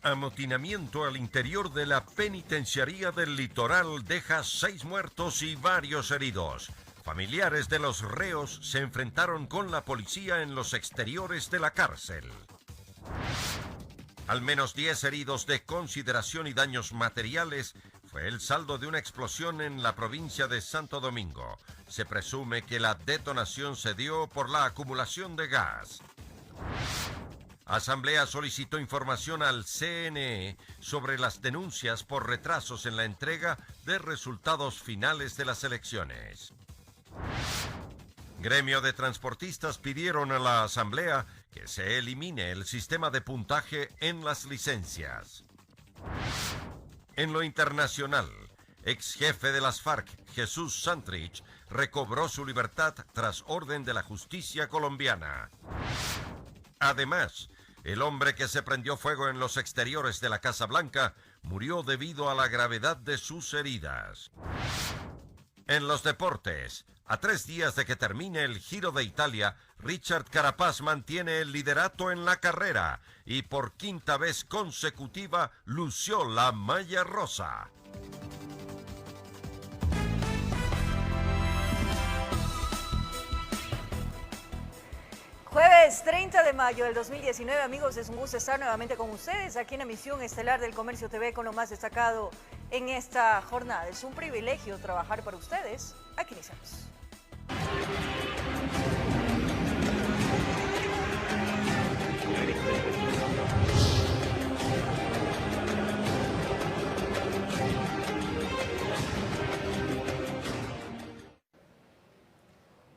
Amotinamiento al interior de la penitenciaría del Litoral deja 6 muertos y varios heridos. Familiares de los reos se enfrentaron con la policía en los exteriores de la cárcel. Al menos 10 heridos de consideración y daños materiales fue el saldo de una explosión en la provincia de Santo Domingo. Se presume que la detonación se dio por la acumulación de gas. Asamblea solicitó información al CNE sobre las denuncias por retrasos en la entrega de resultados finales de las elecciones. Gremio de transportistas pidieron a la Asamblea que se elimine el sistema de puntaje en las licencias. En lo internacional, ex jefe de las FARC, Jesús Santrich, recobró su libertad tras orden de la justicia colombiana. Además, el hombre que se prendió fuego en los exteriores de la Casa Blanca murió debido a la gravedad de sus heridas. En los deportes, a 3 días de que termine el Giro de Italia, Richard Carapaz mantiene el liderato en la carrera y por 5ª vez consecutiva lució la malla rosa. Jueves 30 de mayo del 2019, amigos, es un gusto estar nuevamente con ustedes aquí en Emisión Estelar del Comercio TV con lo más destacado en esta jornada. Es un privilegio trabajar para ustedes. Aquí iniciamos.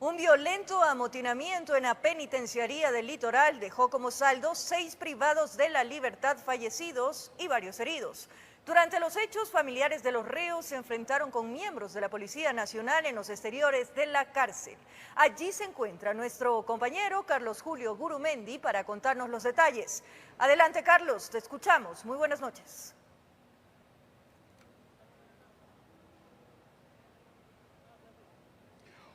Un violento amotinamiento en la penitenciaría del Litoral dejó como saldo 6 privados de la libertad fallecidos y varios heridos. Durante los hechos, familiares de los reos se enfrentaron con miembros de la Policía Nacional en los exteriores de la cárcel. Allí se encuentra nuestro compañero Carlos Julio Gurumendi para contarnos los detalles. Adelante, Carlos, te escuchamos. Muy buenas noches.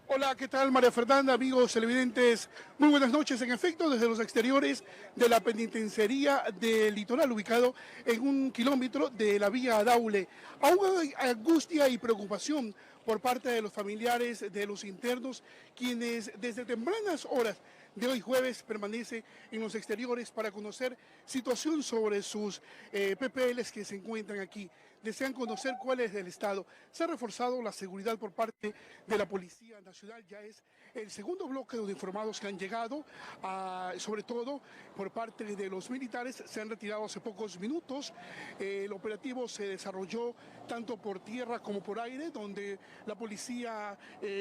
Hola, ¿qué tal, María Fernanda, amigos televidentes? Muy buenas noches. En efecto, desde los exteriores de la penitenciaría del Litoral, ubicado en 1 kilómetro de la vía Daule, aún hay angustia y preocupación por parte de los familiares de los internos, quienes desde tempranas horas de hoy jueves permanece en los exteriores para conocer situación sobre sus PPLs que se encuentran aquí. Desean conocer cuál es el estado. Se ha reforzado la seguridad por parte de la Policía Nacional. Ya es el segundo bloque de uniformados que han llegado, sobre todo por parte de los militares. Se han retirado hace pocos minutos. El operativo se desarrolló tanto por tierra como por aire, donde la policía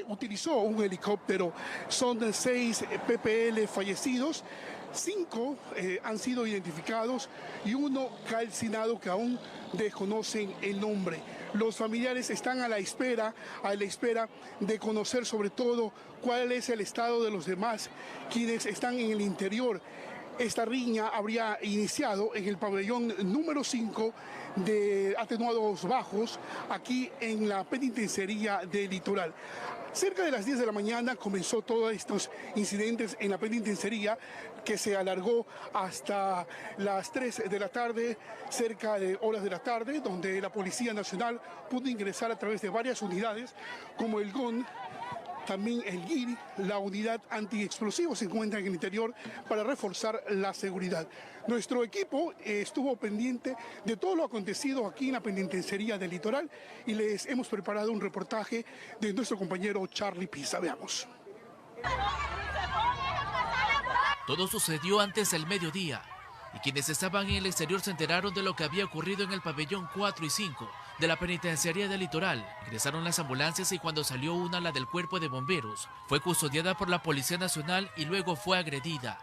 utilizó un helicóptero. Son 6 PPL fallecidos. 5 han sido identificados y 1 calcinado que aún desconocen el nombre. Los familiares están a la espera de conocer sobre todo cuál es el estado de los demás, quienes están en el interior. Esta riña habría iniciado en el pabellón número 5 de atenuados bajos, aquí en la penitenciaría del Litoral. Cerca de las 10 de la mañana comenzó todos estos incidentes en la penitenciaría, que se alargó hasta las 3 de la tarde, cerca de horas de la tarde, donde la Policía Nacional pudo ingresar a través de varias unidades, como el GON, también el GIRI, la unidad antiexplosivos se encuentra en el interior para reforzar la seguridad. Nuestro equipo estuvo pendiente de todo lo acontecido aquí en la penitenciaría del Litoral y les hemos preparado un reportaje de nuestro compañero Charlie Pisa. Veamos. Todo sucedió antes del mediodía y quienes estaban en el exterior se enteraron de lo que había ocurrido en el pabellón 4 y 5 de la penitenciaría del Litoral. Ingresaron las ambulancias y cuando salió una, la del cuerpo de bomberos, fue custodiada por la Policía Nacional y luego fue agredida.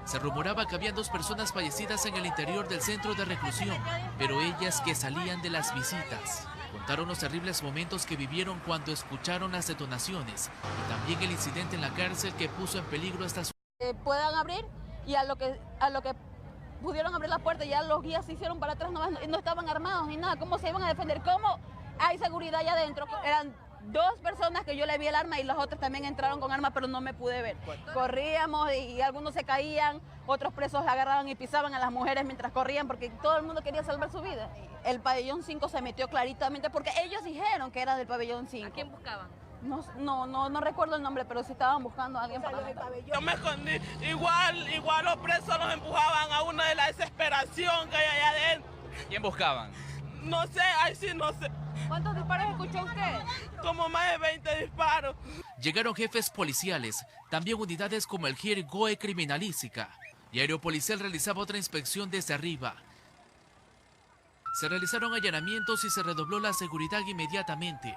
Se rumoraba que habían 2 personas fallecidas en el interior del centro de reclusión, pero ellas que salían de las visitas contaron los terribles momentos que vivieron cuando escucharon las detonaciones y también el incidente en la cárcel que puso en peligro hasta su... Puedan abrir y a lo que pudieron abrir la puerta, ya los guías se hicieron para atrás, no estaban armados ni nada. ¿Cómo se iban a defender? ¿Cómo hay seguridad allá adentro? Eran 2 personas que yo le vi el arma y los otros también entraron con armas, pero no me pude ver. Corríamos y algunos se caían, otros presos agarraban y pisaban a las mujeres mientras corrían porque todo el mundo quería salvar su vida. El pabellón 5 se metió claritamente porque ellos dijeron que era del pabellón 5. ¿A quién buscaban? No recuerdo el nombre, pero sí estaban buscando a alguien para el pabellón. Yo me escondí, igual los presos los empujaban a una de la desesperación que hay allá adentro. ¿Quién buscaban? No sé, ahí sí no sé. ¿Cuántos disparos escuchó usted? Como más de 20 disparos. Llegaron jefes policiales, también unidades como el GIR GOE Criminalística, y Aeropolicial realizaba otra inspección desde arriba. Se realizaron allanamientos y se redobló la seguridad inmediatamente.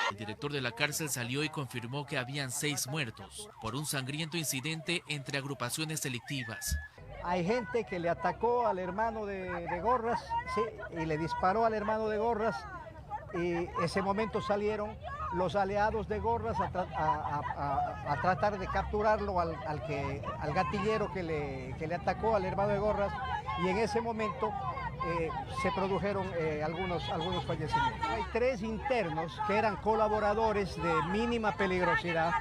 El director de la cárcel salió y confirmó que habían 6 muertos por un sangriento incidente entre agrupaciones delictivas. Hay gente que le atacó al hermano de Gorras, sí, y le disparó al hermano de Gorras, y ese momento salieron los aliados de Gorras a tratar de capturarlo al gatillero que le atacó al hermano de Gorras, y en ese momento se produjeron algunos fallecimientos. Hay 3 internos que eran colaboradores de mínima peligrosidad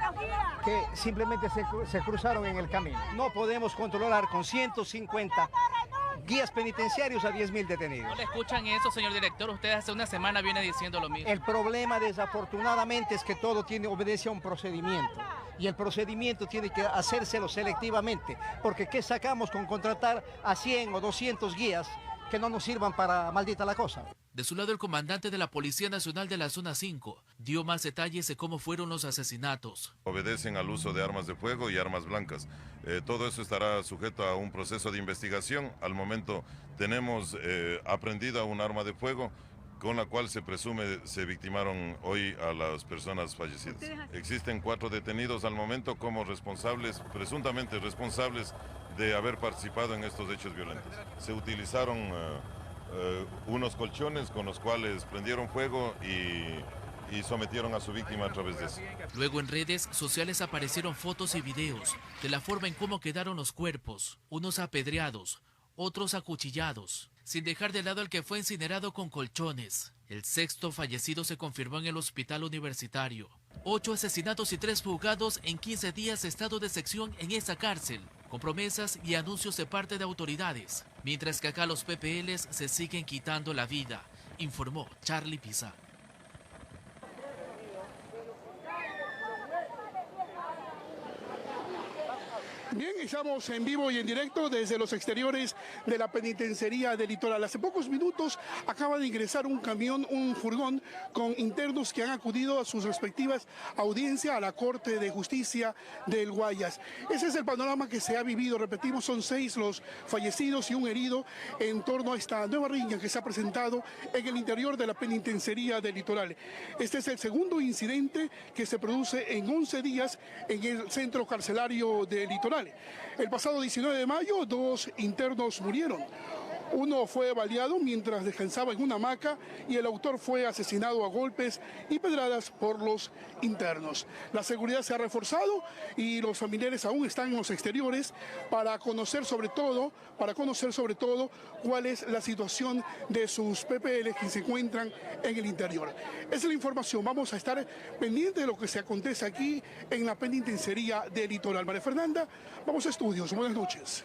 que simplemente se cruzaron en el camino. No podemos controlar con 150 guías penitenciarios a 10.000 detenidos. ¿No le escuchan eso, señor director? Usted hace una semana viene diciendo lo mismo. El problema, desafortunadamente, es que todo obedece a un procedimiento. Y el procedimiento tiene que hacérselo selectivamente. Porque ¿qué sacamos con contratar a 100 o 200 guías que no nos sirvan para maldita la cosa? De su lado, el comandante de la Policía Nacional de la Zona 5 dio más detalles de cómo fueron los asesinatos. Obedecen al uso de armas de fuego y armas blancas. Todo eso estará sujeto a un proceso de investigación. Al momento tenemos aprendida un arma de fuego con la cual se presume se victimaron hoy a las personas fallecidas. Existen 4 detenidos al momento como responsables, presuntamente responsables de haber participado en estos hechos violentos. Se utilizaron unos colchones con los cuales prendieron fuego y sometieron a su víctima a través de eso. Luego en redes sociales aparecieron fotos y videos de la forma en cómo quedaron los cuerpos, unos apedreados, otros acuchillados, sin dejar de lado al que fue incinerado con colchones. El 6º fallecido se confirmó en el hospital universitario. 8 asesinatos y 3 fugados en 15 días de estado de sección en esa cárcel, con promesas y anuncios de parte de autoridades, mientras que acá los PPLs se siguen quitando la vida, informó Charlie Pizarro. Bien, estamos en vivo y en directo desde los exteriores de la penitenciaría del Litoral. Hace pocos minutos acaba de ingresar un camión, un furgón con internos que han acudido a sus respectivas audiencias a la Corte de Justicia del Guayas. Ese es el panorama que se ha vivido. Repetimos, son 6 los fallecidos y un herido en torno a esta nueva riña que se ha presentado en el interior de la penitenciaría del Litoral. Este es el segundo incidente que se produce en 11 días en el centro carcelario del Litoral. El pasado 19 de mayo, 2 internos murieron. Uno fue baleado mientras descansaba en una hamaca y el autor fue asesinado a golpes y pedradas por los internos. La seguridad se ha reforzado y los familiares aún están en los exteriores para conocer sobre todo cuál es la situación de sus PPL que se encuentran en el interior. Esa es la información. Vamos a estar pendientes de lo que se acontece aquí en la penitenciaría del Litoral. María Fernanda, vamos a estudios. Buenas noches.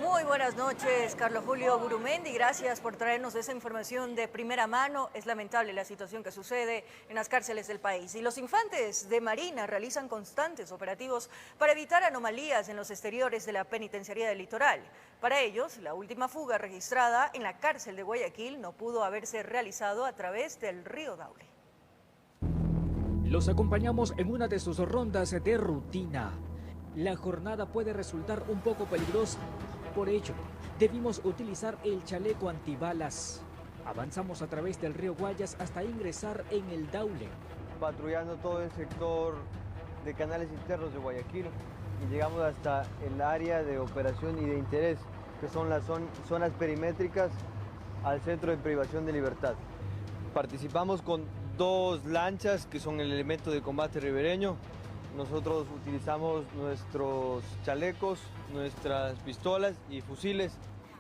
Muy buenas noches, Carlos Julio Gurumendi. Gracias por traernos esa información de primera mano. Es lamentable la situación que sucede en las cárceles del país. Y los infantes de Marina realizan constantes operativos para evitar anomalías en los exteriores de la penitenciaría del Litoral. Para ellos, la última fuga registrada en la cárcel de Guayaquil no pudo haberse realizado a través del río Daule. Los acompañamos en una de sus rondas de rutina. La jornada puede resultar un poco peligrosa. Por ello, debimos utilizar el chaleco antibalas. Avanzamos a través del río Guayas hasta ingresar en el Daule. Patrullando todo el sector de canales internos de Guayaquil y llegamos hasta el área de operación y de interés, que son las zonas perimétricas al Centro de Privación de Libertad. Participamos con 2 lanchas que son el elemento de combate ribereño. Nosotros utilizamos nuestros chalecos, nuestras pistolas y fusiles.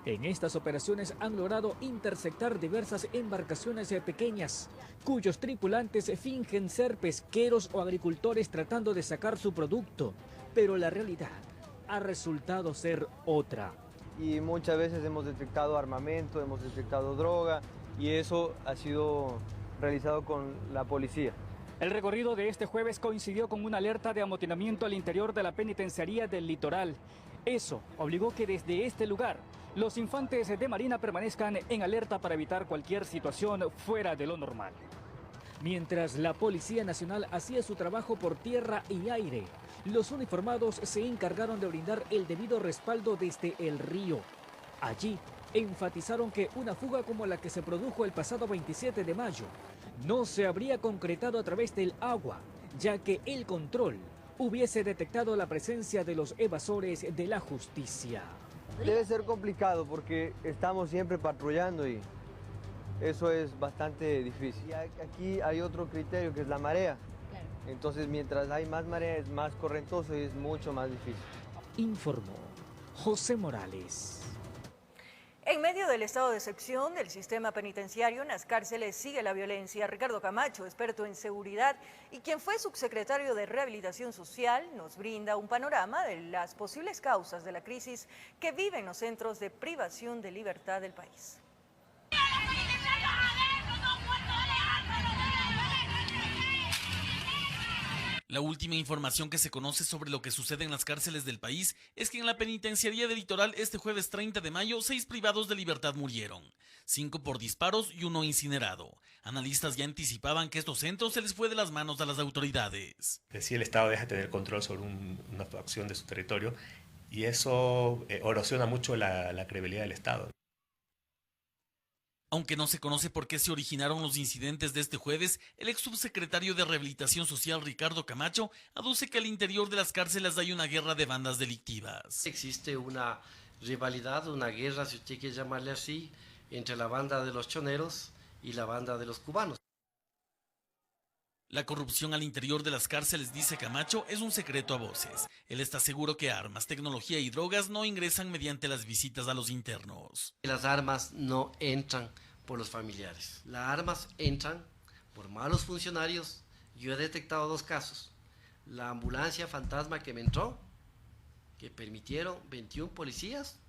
En estas operaciones han logrado interceptar diversas embarcaciones pequeñas, cuyos tripulantes fingen ser pesqueros o agricultores tratando de sacar su producto, pero la realidad ha resultado ser otra. Y muchas veces hemos detectado armamento, hemos detectado droga, y eso ha sido realizado con la policía. El recorrido de este jueves coincidió con una alerta de amotinamiento al interior de la penitenciaría del Litoral. Eso obligó que desde este lugar los infantes de Marina permanezcan en alerta para evitar cualquier situación fuera de lo normal. Mientras la Policía Nacional hacía su trabajo por tierra y aire, los uniformados se encargaron de brindar el debido respaldo desde el río. Allí enfatizaron que una fuga como la que se produjo el pasado 27 de mayo no se habría concretado a través del agua, ya que el control hubiese detectado la presencia de los evasores de la justicia. Debe ser complicado porque estamos siempre patrullando y eso es bastante difícil. Y aquí hay otro criterio que es la marea. Entonces mientras hay más marea es más correntoso y es mucho más difícil. Informó José Morales. En medio del estado de excepción del sistema penitenciario, en las cárceles sigue la violencia. Ricardo Camacho, experto en seguridad y quien fue subsecretario de Rehabilitación Social, nos brinda un panorama de las posibles causas de la crisis que viven los centros de privación de libertad del país. La última información que se conoce sobre lo que sucede en las cárceles del país es que en la penitenciaría del Litoral este jueves 30 de mayo 6 privados de libertad murieron, 5 por disparos y 1 incinerado. Analistas ya anticipaban que estos centros se les fue de las manos a las autoridades. Si el Estado deja de tener control sobre una facción de su territorio y eso erosiona mucho la credibilidad del Estado. Aunque no se conoce por qué se originaron los incidentes de este jueves, el ex subsecretario de Rehabilitación Social Ricardo Camacho aduce que al interior de las cárceles hay una guerra de bandas delictivas. Existe una rivalidad, una guerra, si usted quiere llamarle así, entre la banda de los choneros y la banda de los cubanos. La corrupción al interior de las cárceles, dice Camacho, es un secreto a voces. Él está seguro que armas, tecnología y drogas no ingresan mediante las visitas a los internos. Las armas no entran por los familiares. Las armas entran por malos funcionarios. Yo he detectado 2 casos. La ambulancia fantasma que me entró, que permitieron 21 policías,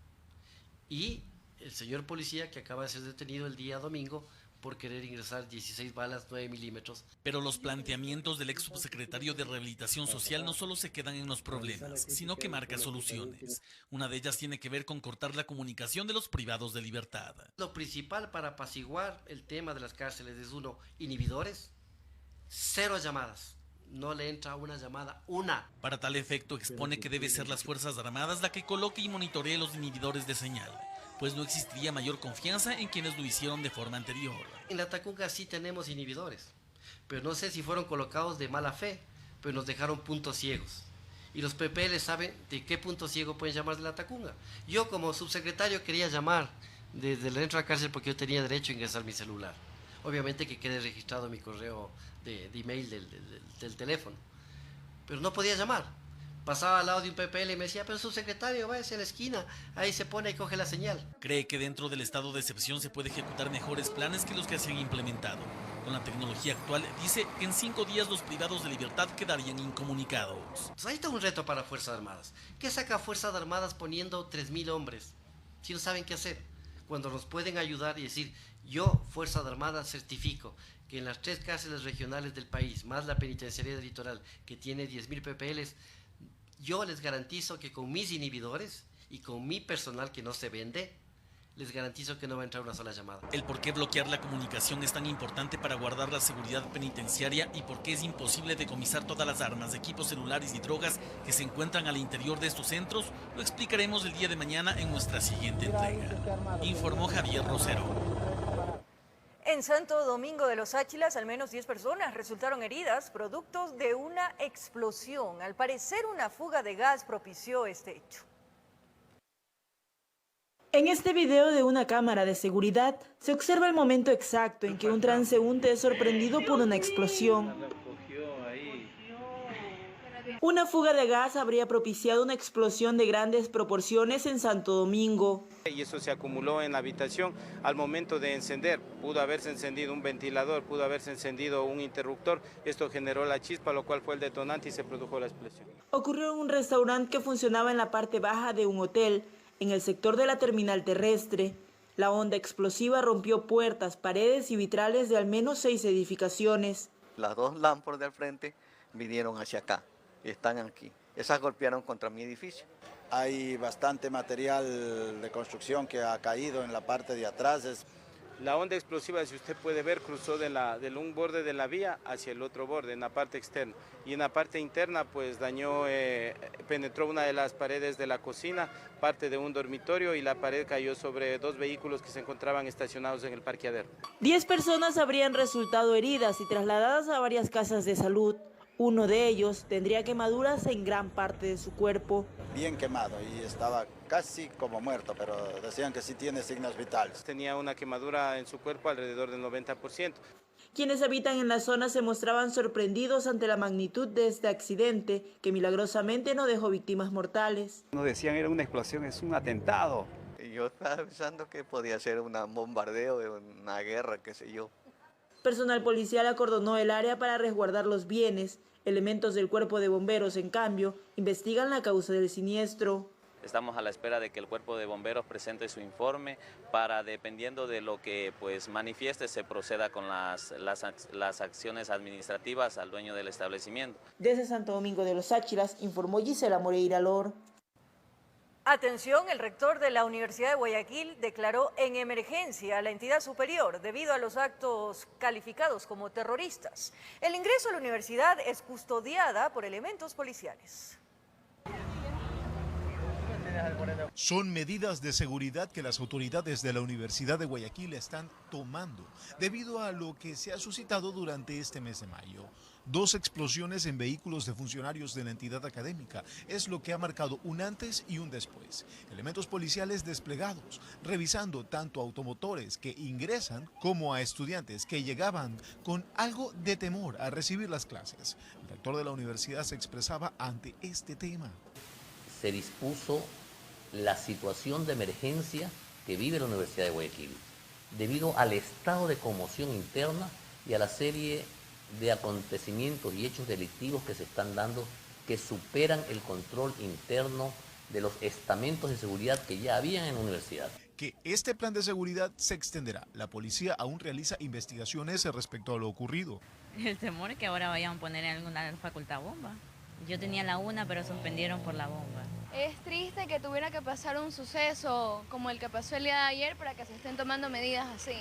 y el señor policía que acaba de ser detenido el día domingo por querer ingresar 16 balas 9 milímetros. Pero los planteamientos del ex subsecretario de Rehabilitación Social no solo se quedan en los problemas, sino que marcan soluciones. Una de ellas tiene que ver con cortar la comunicación de los privados de libertad. Lo principal para apaciguar el tema de las cárceles es 1, inhibidores, 0 llamadas. No le entra una llamada, una. Para tal efecto expone que debe ser las Fuerzas Armadas la que coloque y monitoree los inhibidores de señal, pues no existiría mayor confianza en quienes lo hicieron de forma anterior. En la Tacunga sí tenemos inhibidores, pero no sé si fueron colocados de mala fe, pero nos dejaron puntos ciegos. Y los PPL saben de qué punto ciego pueden llamar de la Tacunga. Yo como subsecretario quería llamar desde el dentro de la cárcel porque yo tenía derecho a ingresar mi celular. Obviamente que quede registrado mi correo de email del teléfono, pero no podía llamar. Pasaba al lado de un PPL y me decía, pero subsecretario, váyase a la esquina, ahí se pone y coge la señal. Cree que dentro del estado de excepción se puede ejecutar mejores planes que los que se han implementado. Con la tecnología actual, dice que en 5 días los privados de libertad quedarían incomunicados. Pues ahí está un reto para Fuerzas Armadas. ¿Qué saca Fuerzas Armadas poniendo 3.000 hombres? Si no saben qué hacer. Cuando nos pueden ayudar y decir, yo, Fuerzas Armadas, certifico que en las 3 cárceles regionales del país, más la penitenciaría del Litoral, que tiene 10.000 PPLs, yo les garantizo que con mis inhibidores y con mi personal que no se vende, les garantizo que no va a entrar una sola llamada. El por qué bloquear la comunicación es tan importante para guardar la seguridad penitenciaria y por qué es imposible decomisar todas las armas, equipos celulares y drogas que se encuentran al interior de estos centros, lo explicaremos el día de mañana en nuestra siguiente entrega. Informó Javier Rosero. En Santo Domingo de los Áchilas, al menos 10 personas resultaron heridas producto de una explosión. Al parecer, una fuga de gas propició este hecho. En este video de una cámara de seguridad se observa el momento exacto en que un transeúnte es sorprendido por una explosión. Una fuga de gas habría propiciado una explosión de grandes proporciones en Santo Domingo. Y eso se acumuló en la habitación al momento de encender. Pudo haberse encendido un ventilador, pudo haberse encendido un interruptor. Esto generó la chispa, lo cual fue el detonante y se produjo la explosión. Ocurrió en un restaurante que funcionaba en la parte baja de un hotel, en el sector de la terminal terrestre. La onda explosiva rompió puertas, paredes y vitrales de al menos 6 edificaciones. Las 2 lámparas del frente vinieron hacia acá y están aquí. Esas golpearon contra mi edificio. Hay bastante material de construcción que ha caído en la parte de atrás. La onda explosiva, si usted puede ver, cruzó de un borde de la vía hacia el otro borde, en la parte externa. Y en la parte interna, pues penetró una de las paredes de la cocina, parte de un dormitorio, y la pared cayó sobre 2 vehículos que se encontraban estacionados en el parqueadero. 10 personas habrían resultado heridas y trasladadas a varias casas de salud. Uno de ellos tendría quemaduras en gran parte de su cuerpo. Bien quemado y estaba casi como muerto, pero decían que sí tiene signos vitales. Tenía una quemadura en su cuerpo alrededor del 90%. Quienes habitan en la zona se mostraban sorprendidos ante la magnitud de este accidente, que milagrosamente no dejó víctimas mortales. Nos decían era una explosión, es un atentado. Yo estaba pensando que podía ser un bombardeo de una guerra, qué sé yo. Personal policial acordonó el área para resguardar los bienes. Elementos del cuerpo de bomberos, en cambio, investigan la causa del siniestro. Estamos a la espera de que el cuerpo de bomberos presente su informe para, dependiendo de lo que manifieste, se proceda con las acciones administrativas al dueño del establecimiento. Desde Santo Domingo de los Áchilas, informó Gisela Moreira Lor. Atención, el rector de la Universidad de Guayaquil declaró en emergencia a la entidad superior debido a los actos calificados como terroristas. El ingreso a la universidad es custodiada por elementos policiales. Son medidas de seguridad que las autoridades de la Universidad de Guayaquil están tomando debido a lo que se ha suscitado durante este mes de mayo. 2 explosiones en vehículos de funcionarios de la entidad académica es lo que ha marcado un antes y un después. Elementos policiales desplegados, revisando tanto automotores que ingresan como a estudiantes que llegaban con algo de temor a recibir las clases. El rector de la universidad se expresaba ante este tema. Se dispuso la situación de emergencia que vive la Universidad de Guayaquil, debido al estado de conmoción interna y a la serie de acontecimientos y hechos delictivos que se están dando, que superan el control interno de los estamentos de seguridad que ya habían en la universidad. Que este plan de seguridad se extenderá. La policía aún realiza investigaciones respecto a lo ocurrido. El temor es que ahora vayan a poner en alguna facultad bomba. Yo tenía la una, pero suspendieron por la bomba. Es triste que tuviera que pasar un suceso como el que pasó el día de ayer para que se estén tomando medidas así.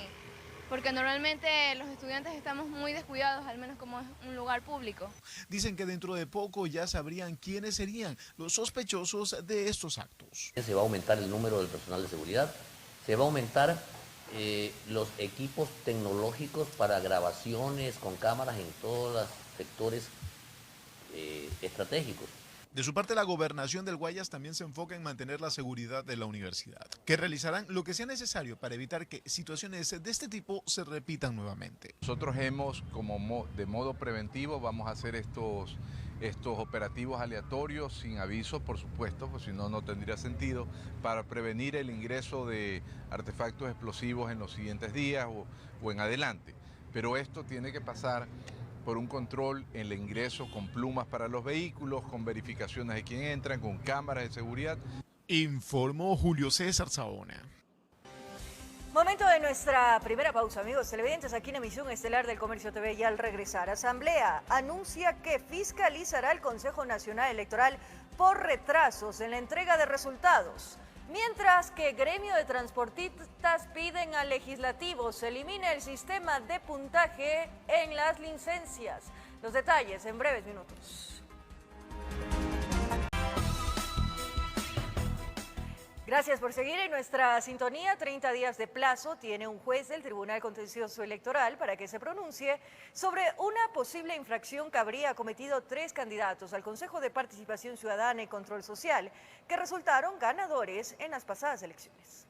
Porque normalmente los estudiantes estamos muy descuidados, al menos como es un lugar público. Dicen que dentro de poco ya sabrían quiénes serían los sospechosos de estos actos. Se va a aumentar el número del personal de seguridad, se va a aumentar los equipos tecnológicos para grabaciones con cámaras en todos los sectores estratégicos. De su parte, la gobernación del Guayas también se enfoca en mantener la seguridad de la universidad, que realizarán lo que sea necesario para evitar que situaciones de este tipo se repitan nuevamente. Nosotros de modo preventivo, vamos a hacer estos operativos aleatorios sin aviso, por supuesto, pues si no, no tendría sentido, para prevenir el ingreso de artefactos explosivos en los siguientes días o en adelante. Pero esto tiene que pasar por un control en el ingreso con plumas para los vehículos, con verificaciones de quién entran, con cámaras de seguridad. Informó Julio César Saona. Momento de nuestra primera pausa, amigos televidentes, aquí en Emisión Estelar del Comercio TV. Y al regresar, Asamblea anuncia que fiscalizará el Consejo Nacional Electoral por retrasos en la entrega de resultados. Mientras que gremio de transportistas piden al legislativo se elimine el sistema de puntaje en las licencias. Los detalles en breves minutos. Gracias por seguir en nuestra sintonía. 30 días de plazo tiene un juez del Tribunal Contencioso Electoral para que se pronuncie sobre una posible infracción que habría cometido 3 candidatos al Consejo de Participación Ciudadana y Control Social, que resultaron ganadores en las pasadas elecciones.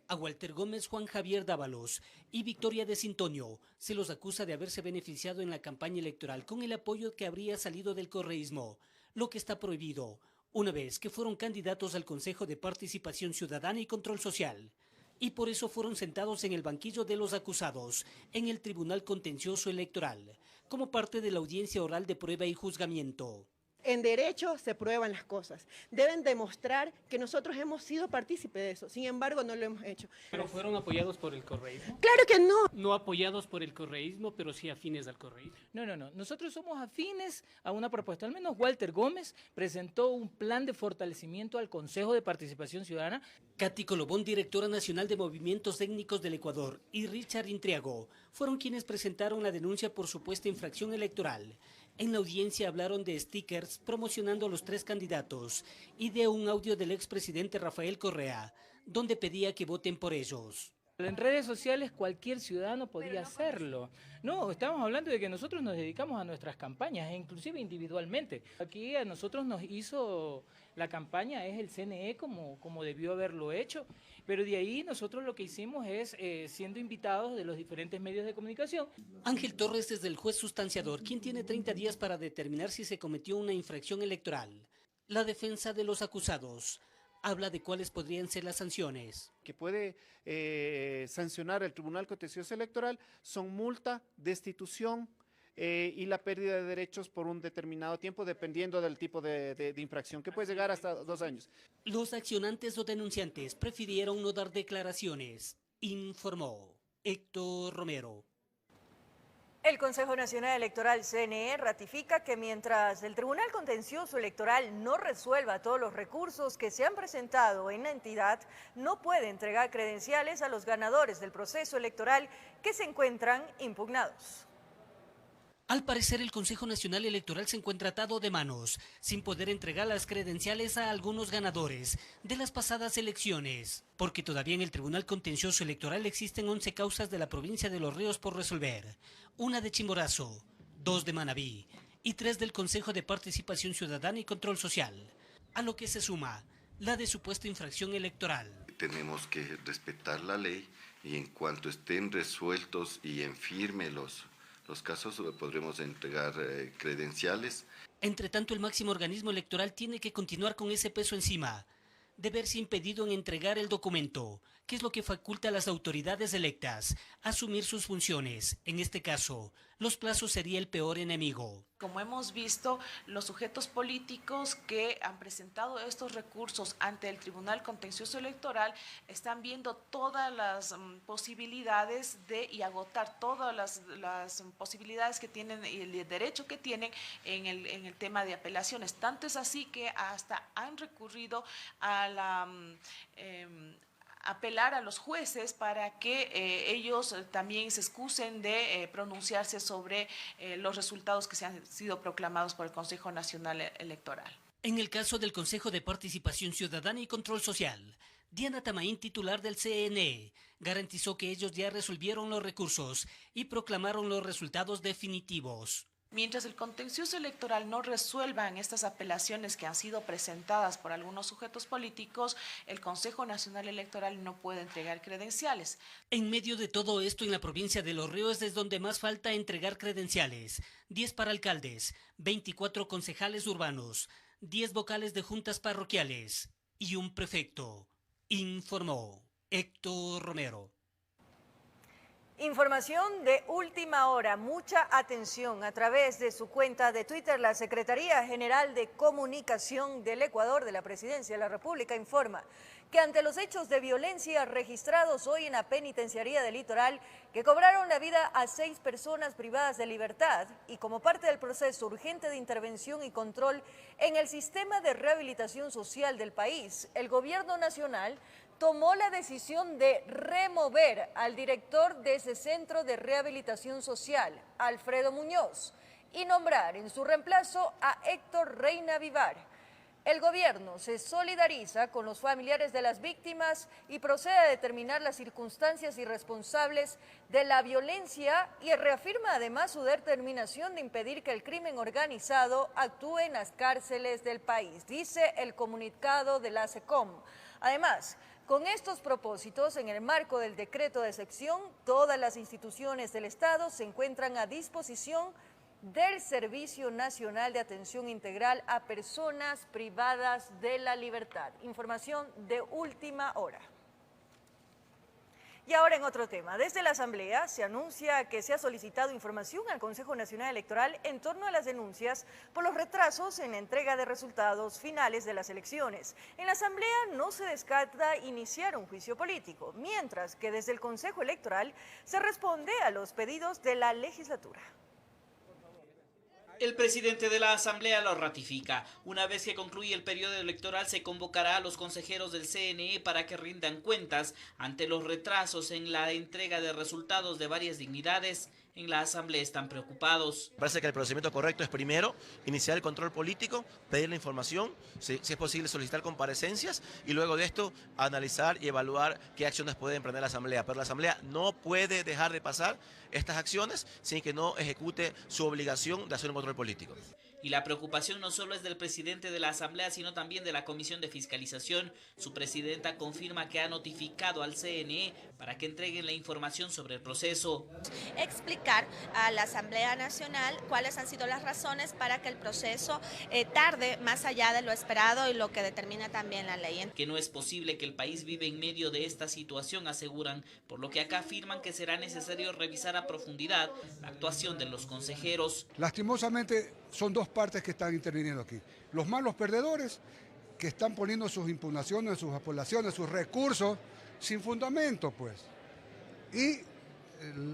A Walter Gómez, Juan Javier Dávalos y Victoria de Sintonio se los acusa de haberse beneficiado en la campaña electoral con el apoyo que habría salido del correísmo, lo que está prohibido una vez que fueron candidatos al Consejo de Participación Ciudadana y Control Social, y por eso fueron sentados en el banquillo de los acusados en el Tribunal Contencioso Electoral, como parte de la audiencia oral de prueba y juzgamiento. En derecho se prueban las cosas. Deben demostrar que nosotros hemos sido partícipes de eso. Sin embargo, no lo hemos hecho. ¿Pero fueron apoyados por el correísmo? ¡Claro que no! No apoyados por el correísmo, pero sí afines al correísmo. No. Nosotros somos afines a una propuesta. Al menos Walter Gómez presentó un plan de fortalecimiento al Consejo de Participación Ciudadana. Katy Colobón, directora nacional de Movimientos Técnicos del Ecuador, y Richard Intriago fueron quienes presentaron la denuncia por supuesta infracción electoral. En la audiencia hablaron de stickers promocionando a los 3 candidatos y de un audio del expresidente Rafael Correa, donde pedía que voten por ellos. En redes sociales cualquier ciudadano podía hacerlo. No, estamos hablando de que nosotros nos dedicamos a nuestras campañas, e inclusive individualmente. Aquí a nosotros nos hizo la campaña, es el CNE como debió haberlo hecho, pero de ahí nosotros lo que hicimos es, siendo invitados de los diferentes medios de comunicación. Ángel Torres es el juez sustanciador, quien tiene 30 días para determinar si se cometió una infracción electoral. La defensa de los acusados habla de cuáles podrían ser las sanciones. Que puede sancionar el Tribunal Contencioso Electoral son multa, destitución y la pérdida de derechos por un determinado tiempo, dependiendo del tipo de infracción, que puede llegar hasta 2 años. Los accionantes o denunciantes prefirieron no dar declaraciones, informó Héctor Romero. El Consejo Nacional Electoral CNE ratifica que mientras el Tribunal Contencioso Electoral no resuelva todos los recursos que se han presentado en la entidad, no puede entregar credenciales a los ganadores del proceso electoral que se encuentran impugnados. Al parecer, el Consejo Nacional Electoral se encuentra atado de manos, sin poder entregar las credenciales a algunos ganadores de las pasadas elecciones, porque todavía en el Tribunal Contencioso Electoral existen 11 causas de la provincia de Los Ríos por resolver, 1 de Chimborazo, 2 de Manabí y 3 del Consejo de Participación Ciudadana y Control Social, a lo que se suma la de supuesta infracción electoral. Tenemos que respetar la ley y en cuanto estén resueltos y en firme los casos podremos entregar credenciales. Entre tanto, el máximo organismo electoral tiene que continuar con ese peso encima, de verse impedido en entregar el documento, que es lo que faculta a las autoridades electas a asumir sus funciones. En este caso, los plazos sería el peor enemigo. Como hemos visto, los sujetos políticos que han presentado estos recursos ante el Tribunal Contencioso Electoral están viendo todas las posibilidades y agotar todas las posibilidades que tienen y el derecho que tienen en el tema de apelaciones. Tanto es así que hasta han recurrido a apelar a los jueces para que ellos también se excusen de pronunciarse sobre los resultados que se han sido proclamados por el Consejo Nacional Electoral. En el caso del Consejo de Participación Ciudadana y Control Social, Diana Tamaín, titular del CNE, garantizó que ellos ya resolvieron los recursos y proclamaron los resultados definitivos. Mientras el contencioso electoral no resuelva en estas apelaciones que han sido presentadas por algunos sujetos políticos, el Consejo Nacional Electoral no puede entregar credenciales. En medio de todo esto, en la provincia de Los Ríos es donde más falta entregar credenciales. 10 para alcaldes, 24 concejales urbanos, 10 vocales de juntas parroquiales y un prefecto, informó Héctor Romero. Información de última hora, mucha atención. A través de su cuenta de Twitter, la Secretaría General de Comunicación del Ecuador de la Presidencia de la República informa que ante los hechos de violencia registrados hoy en la penitenciaría del Litoral, que cobraron la vida a 6 personas privadas de libertad y como parte del proceso urgente de intervención y control en el sistema de rehabilitación social del país, el Gobierno Nacional tomó la decisión de remover al director de ese centro de rehabilitación social, Alfredo Muñoz, y nombrar en su reemplazo a Héctor Reina Vivar. El gobierno se solidariza con los familiares de las víctimas y procede a determinar las circunstancias y responsables de la violencia y reafirma además su determinación de impedir que el crimen organizado actúe en las cárceles del país, dice el comunicado de la SECOM. Además, con estos propósitos, en el marco del decreto de sección, todas las instituciones del Estado se encuentran a disposición del Servicio Nacional de Atención Integral a Personas Privadas de la Libertad. Información de última hora. Y ahora en otro tema, desde la Asamblea se anuncia que se ha solicitado información al Consejo Nacional Electoral en torno a las denuncias por los retrasos en la entrega de resultados finales de las elecciones. En la Asamblea no se descarta iniciar un juicio político, mientras que desde el Consejo Electoral se responde a los pedidos de la legislatura. El presidente de la Asamblea lo ratifica. Una vez que concluye el periodo electoral se convocará a los consejeros del CNE para que rindan cuentas ante los retrasos en la entrega de resultados de varias dignidades. En la Asamblea están preocupados. Parece que el procedimiento correcto es primero iniciar el control político, pedir la información, si es posible solicitar comparecencias y luego de esto analizar y evaluar qué acciones puede emprender la Asamblea. Pero la Asamblea no puede dejar de pasar estas acciones sin que no ejecute su obligación de hacer un control político. Y la preocupación no solo es del presidente de la Asamblea, sino también de la Comisión de Fiscalización. Su presidenta confirma que ha notificado al CNE para que entreguen la información sobre el proceso. Explicar a la Asamblea Nacional cuáles han sido las razones para que el proceso tarde más allá de lo esperado y lo que determina también la ley. Que no es posible que el país vive en medio de esta situación, aseguran, por lo que acá afirman que será necesario revisar a profundidad la actuación de los consejeros. Lastimosamente son dos partes que están interviniendo aquí. Los malos perdedores que están poniendo sus impugnaciones, sus apelaciones, sus recursos sin fundamento, pues. Y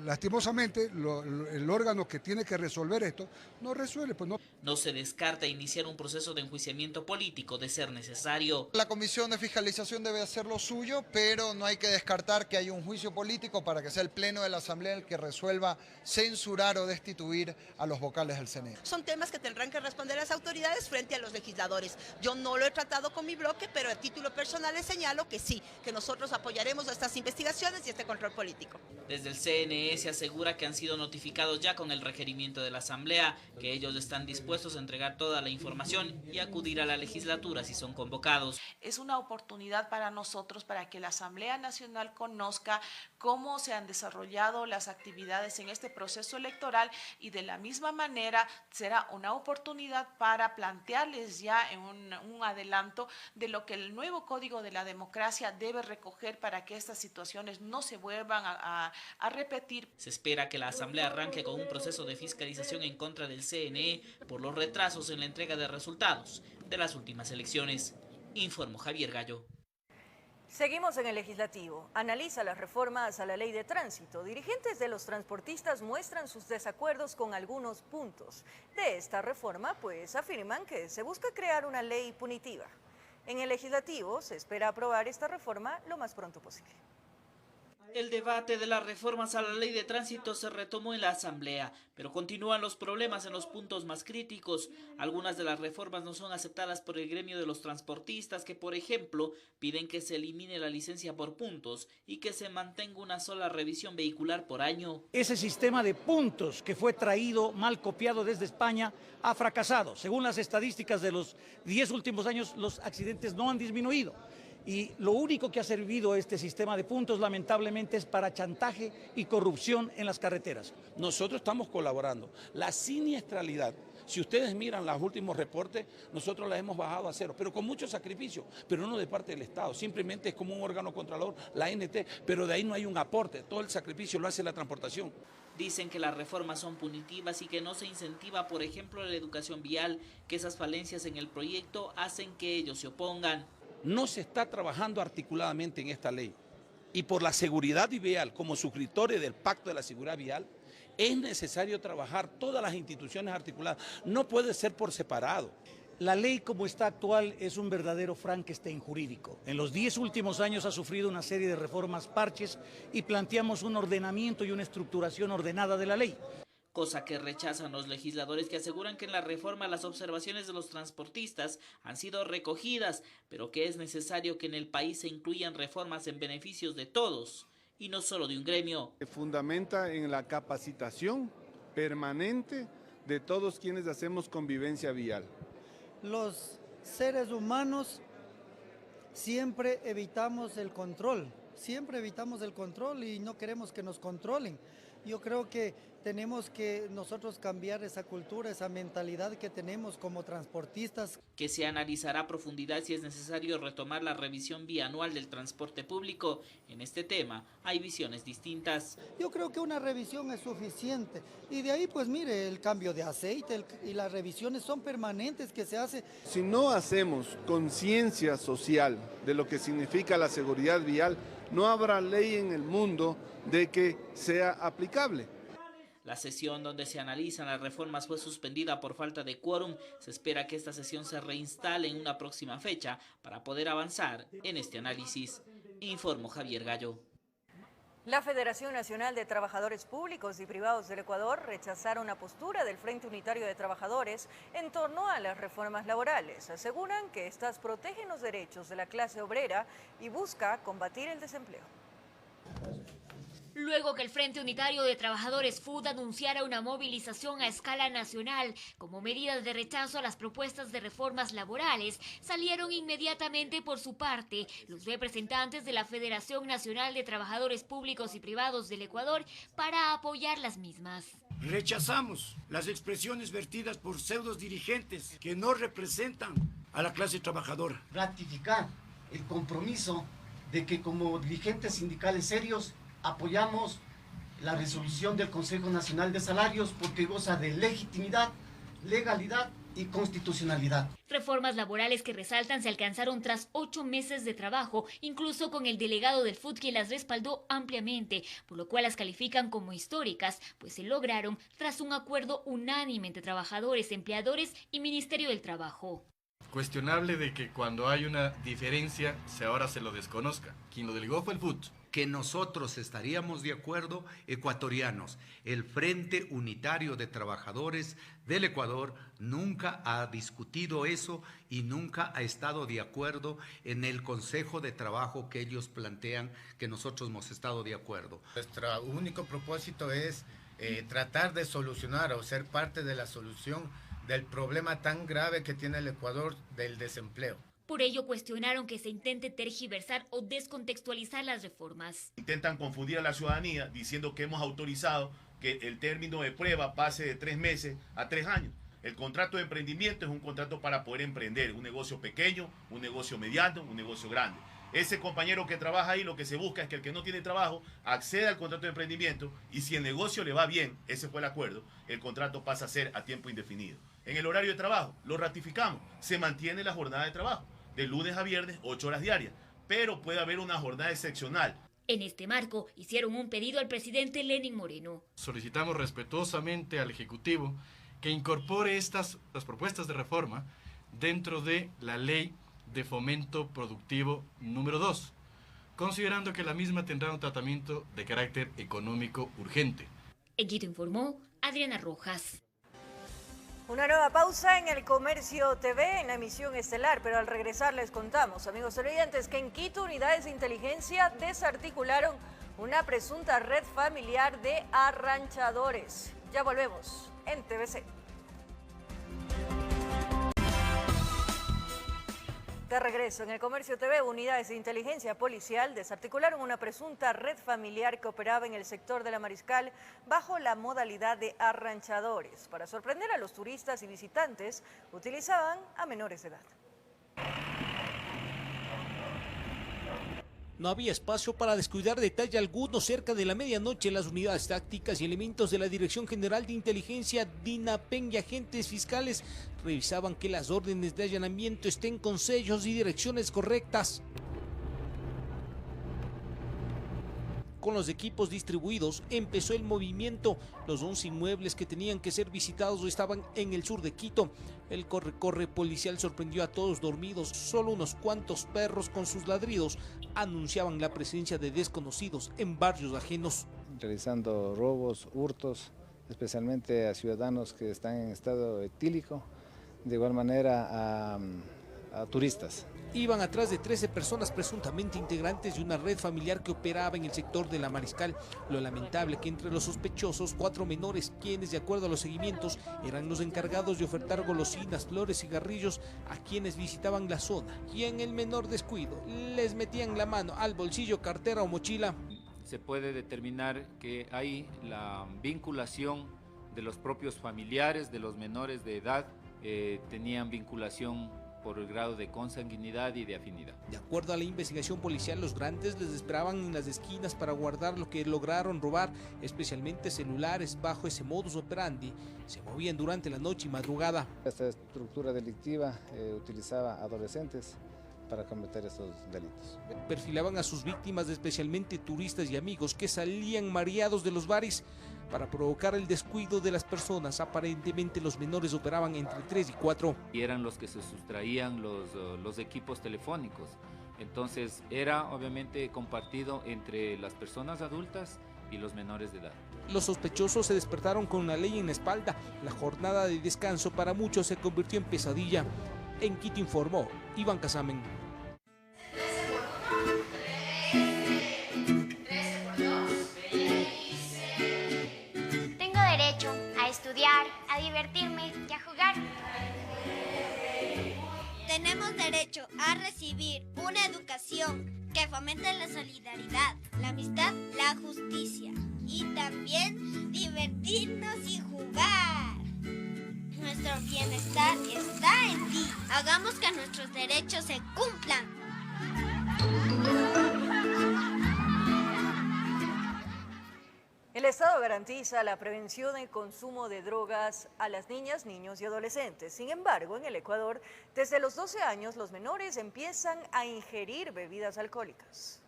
lastimosamente el órgano que tiene que resolver esto no resuelve, pues no. No se descarta iniciar un proceso de enjuiciamiento político de ser necesario. La Comisión de Fiscalización debe hacer lo suyo, pero no hay que descartar que haya un juicio político para que sea el Pleno de la Asamblea el que resuelva censurar o destituir a los vocales del CNE. Son temas que tendrán que responder las autoridades frente a los legisladores. Yo no lo he tratado con mi bloque, pero a título personal les señalo que sí, que nosotros apoyaremos estas investigaciones y este control político. Desde el CNE se asegura que han sido notificados ya con el requerimiento de la Asamblea, que ellos están dispuestos a entregar toda la información y acudir a la legislatura si son convocados. Es una oportunidad para nosotros, para que la Asamblea Nacional conozca cómo se han desarrollado las actividades en este proceso electoral y de la misma manera será una oportunidad para plantearles ya en un adelanto de lo que el nuevo Código de la Democracia debe recoger para que estas situaciones no se vuelvan a repetir. Se espera que la Asamblea arranque con un proceso de fiscalización en contra del CNE por los retrasos en la entrega de resultados de las últimas elecciones. Informó Javier Gallo. Seguimos en el Legislativo. Analiza las reformas a la Ley de Tránsito. Dirigentes de los transportistas muestran sus desacuerdos con algunos puntos de esta reforma, pues afirman que se busca crear una ley punitiva. En el Legislativo se espera aprobar esta reforma lo más pronto posible. El debate de las reformas a la Ley de Tránsito se retomó en la Asamblea, pero continúan los problemas en los puntos más críticos. Algunas de las reformas no son aceptadas por el gremio de los transportistas, que por ejemplo piden que se elimine la licencia por puntos y que se mantenga una sola revisión vehicular por año. Ese sistema de puntos que fue traído, mal copiado desde España, ha fracasado. Según las estadísticas de los 10 últimos años, los accidentes no han disminuido. Y lo único que ha servido este sistema de puntos, lamentablemente, es para chantaje y corrupción en las carreteras. Nosotros estamos colaborando. La siniestralidad Si ustedes miran los últimos reportes, nosotros las hemos bajado a cero, pero con mucho sacrificio, pero no de parte del Estado. Simplemente es como un órgano controlador, la ANT, pero de ahí no hay un aporte. Todo el sacrificio lo hace la transportación. Dicen que las reformas son punitivas y que no se incentiva, por ejemplo, la educación vial, que esas falencias en el proyecto hacen que ellos se opongan. No se está trabajando articuladamente en esta ley. Y por la seguridad vial, como suscriptores del Pacto de la Seguridad Vial, es necesario trabajar todas las instituciones articuladas. No puede ser por separado. La ley como está actual es un verdadero Frankenstein jurídico. En los 10 últimos años ha sufrido una serie de reformas parches y planteamos un ordenamiento y una estructuración ordenada de la ley. Cosa que rechazan los legisladores, que aseguran que en la reforma las observaciones de los transportistas han sido recogidas, pero que es necesario que en el país se incluyan reformas en beneficios de todos y no solo de un gremio. Se fundamenta en la capacitación permanente de todos quienes hacemos convivencia vial. Los seres humanos siempre evitamos el control y no queremos que nos controlen. Yo creo que tenemos que nosotros cambiar esa cultura, esa mentalidad que tenemos como transportistas. Que se analizará a profundidad si es necesario retomar la revisión bianual del transporte público. En este tema hay visiones distintas. Yo creo que una revisión es suficiente y de ahí pues mire, el cambio de aceite y las revisiones son permanentes que se hace. Si no hacemos conciencia social de lo que significa la seguridad vial, no habrá ley en el mundo de que sea aplicable. La sesión donde se analizan las reformas fue suspendida por falta de quórum. Se espera que esta sesión se reinstale en una próxima fecha para poder avanzar en este análisis. Informó Javier Gallo. La Federación Nacional de Trabajadores Públicos y Privados del Ecuador rechazaron la postura del Frente Unitario de Trabajadores en torno a las reformas laborales. Aseguran que estas protegen los derechos de la clase obrera y busca combatir el desempleo. Luego que el Frente Unitario de Trabajadores FUD anunciara una movilización a escala nacional como medida de rechazo a las propuestas de reformas laborales, salieron inmediatamente por su parte los representantes de la Federación Nacional de Trabajadores Públicos y Privados del Ecuador para apoyar las mismas. Rechazamos las expresiones vertidas por pseudos dirigentes que no representan a la clase trabajadora. Ratificar el compromiso de que como dirigentes sindicales serios apoyamos la resolución del Consejo Nacional de Salarios porque goza de legitimidad, legalidad y constitucionalidad. Reformas laborales que resaltan se alcanzaron tras 8 meses de trabajo, incluso con el delegado del FUD quien las respaldó ampliamente, por lo cual las califican como históricas, pues se lograron tras un acuerdo unánime entre trabajadores, empleadores y Ministerio del Trabajo. Cuestionable de que cuando hay una diferencia ahora se lo desconozca. Quien lo delegó fue el FUD. Que nosotros estaríamos de acuerdo, ecuatorianos. El Frente Unitario de Trabajadores del Ecuador nunca ha discutido eso y nunca ha estado de acuerdo en el Consejo de Trabajo que ellos plantean, que nosotros hemos estado de acuerdo. Nuestro único propósito es tratar de solucionar o ser parte de la solución del problema tan grave que tiene el Ecuador del desempleo. Por ello cuestionaron que se intente tergiversar o descontextualizar las reformas. Intentan confundir a la ciudadanía diciendo que hemos autorizado que el término de prueba pase de 3 meses a 3 años. El contrato de emprendimiento es un contrato para poder emprender un negocio pequeño, un negocio mediano, un negocio grande. Ese compañero que trabaja ahí lo que se busca es que el que no tiene trabajo acceda al contrato de emprendimiento y si el negocio le va bien, ese fue el acuerdo, el contrato pasa a ser a tiempo indefinido. En el horario de trabajo, lo ratificamos, se mantiene la jornada de trabajo. De lunes a viernes, 8 horas diarias, pero puede haber una jornada excepcional. En este marco, hicieron un pedido al presidente Lenín Moreno. Solicitamos respetuosamente al Ejecutivo que incorpore las propuestas de reforma dentro de la Ley de Fomento Productivo número 2, considerando que la misma tendrá un tratamiento de carácter económico urgente. En Quito informó Adriana Rojas. Una nueva pausa en el Comercio TV en la emisión estelar, pero al regresar les contamos, amigos televidentes, que en Quito unidades de inteligencia desarticularon una presunta red familiar de arranchadores. Ya volvemos en TVC. De regreso, en el Comercio TV, unidades de inteligencia policial desarticularon una presunta red familiar que operaba en el sector de la Mariscal bajo la modalidad de arranchadores. Para sorprender a los turistas y visitantes, utilizaban a menores de edad. No había espacio para descuidar detalle alguno. Cerca de la medianoche, las unidades tácticas y elementos de la Dirección General de Inteligencia, DINAPEN y agentes fiscales revisaban que las órdenes de allanamiento estén con sellos y direcciones correctas. Con los equipos distribuidos, empezó el movimiento. Los 11 inmuebles que tenían que ser visitados estaban en el sur de Quito. El corre-corre policial sorprendió a todos dormidos. Solo unos cuantos perros con sus ladridos anunciaban la presencia de desconocidos en barrios ajenos. Realizando robos, hurtos, especialmente a ciudadanos que están en estado etílico, de igual manera a turistas. Iban atrás de 13 personas presuntamente integrantes de una red familiar que operaba en el sector de la Mariscal. Lo lamentable que entre los sospechosos, 4 menores, quienes de acuerdo a los seguimientos eran los encargados de ofertar golosinas, flores y cigarrillos a quienes visitaban la zona. Y en el menor descuido les metían la mano al bolsillo, cartera o mochila. Se puede determinar que hay la vinculación de los propios familiares de los menores de edad, tenían vinculación por el grado de consanguinidad y de afinidad. De acuerdo a la investigación policial, los grandes les esperaban en las esquinas para guardar lo que lograron robar, especialmente celulares. Bajo ese modus operandi se movían durante la noche y madrugada. Esta estructura delictiva utilizaba adolescentes para cometer estos delitos. Perfilaban a sus víctimas, especialmente turistas y amigos que salían mareados de los bares para provocar el descuido de las personas. Aparentemente los menores operaban entre 3 y 4. Y eran los que se sustraían los equipos telefónicos. Entonces era obviamente compartido entre las personas adultas y los menores de edad. Los sospechosos se despertaron con la ley en la espalda. La jornada de descanso para muchos se convirtió en pesadilla. En Quito informó Iván Casamen. Tengo derecho a estudiar, a divertirme y a jugar. Tenemos derecho a recibir una educación que fomente la solidaridad, la amistad, la justicia y también divertirnos y jugar. Nuestro bienestar está en ti. Hagamos que nuestros derechos se cumplan. El Estado garantiza la prevención y consumo de drogas a las niñas, niños y adolescentes. Sin embargo, en el Ecuador, desde los 12 años, los menores empiezan a ingerir bebidas alcohólicas.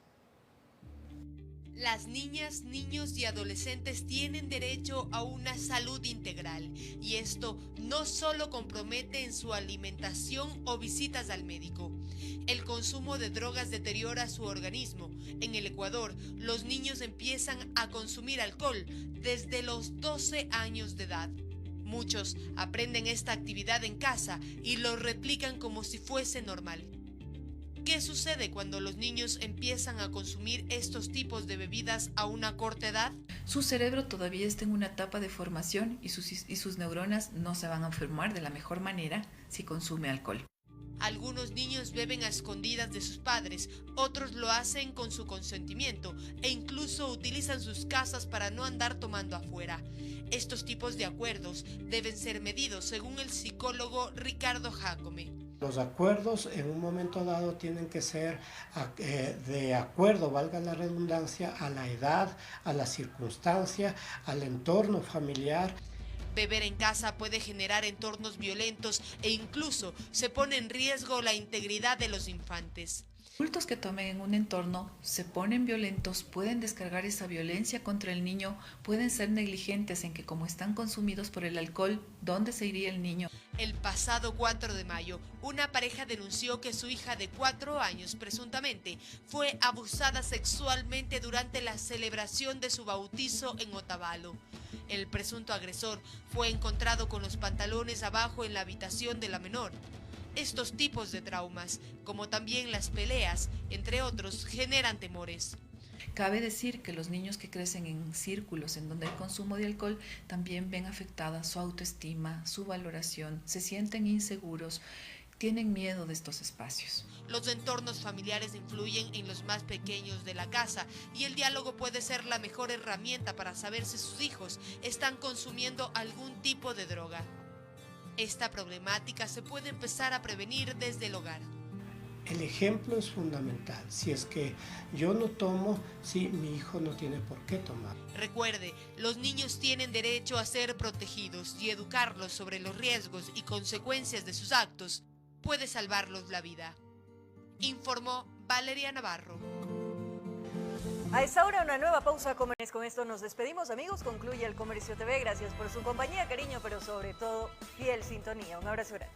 Las niñas, niños y adolescentes tienen derecho a una salud integral y esto no solo compromete en su alimentación o visitas al médico. El consumo de drogas deteriora su organismo. En el Ecuador, los niños empiezan a consumir alcohol desde los 12 años de edad. Muchos aprenden esta actividad en casa y lo replican como si fuese normal. ¿Qué sucede cuando los niños empiezan a consumir estos tipos de bebidas a una corta edad? Su cerebro todavía está en una etapa de formación y sus neuronas no se van a formar de la mejor manera si consume alcohol. Algunos niños beben a escondidas de sus padres, otros lo hacen con su consentimiento e incluso utilizan sus casas para no andar tomando afuera. Estos tipos de acuerdos deben ser medidos según el psicólogo Ricardo Jacome. Los acuerdos en un momento dado tienen que ser de acuerdo, valga la redundancia, a la edad, a la circunstancia, al entorno familiar. Beber en casa puede generar entornos violentos e incluso se pone en riesgo la integridad de los infantes. Adultos que tomen en un entorno se ponen violentos, pueden descargar esa violencia contra el niño, pueden ser negligentes en que como están consumidos por el alcohol, ¿dónde se iría el niño? El pasado 4 de mayo, una pareja denunció que su hija de 4 años, presuntamente, fue abusada sexualmente durante la celebración de su bautizo en Otavalo. El presunto agresor fue encontrado con los pantalones abajo en la habitación de la menor. Estos tipos de traumas, como también las peleas, entre otros, generan temores. Cabe decir que los niños que crecen en círculos en donde hay consumo de alcohol también ven afectada su autoestima, su valoración, se sienten inseguros, tienen miedo de estos espacios. Los entornos familiares influyen en los más pequeños de la casa y el diálogo puede ser la mejor herramienta para saber si sus hijos están consumiendo algún tipo de droga. Esta problemática se puede empezar a prevenir desde el hogar. El ejemplo es fundamental. Si es que yo no tomo, sí, mi hijo no tiene por qué tomar. Recuerde, los niños tienen derecho a ser protegidos y educarlos sobre los riesgos y consecuencias de sus actos puede salvarlos la vida. Informó Valeria Navarro. A esta hora una nueva pausa comercial. Con esto nos despedimos, amigos. Concluye el Comercio TV. Gracias por su compañía, cariño, pero sobre todo fiel sintonía. Un abrazo grande.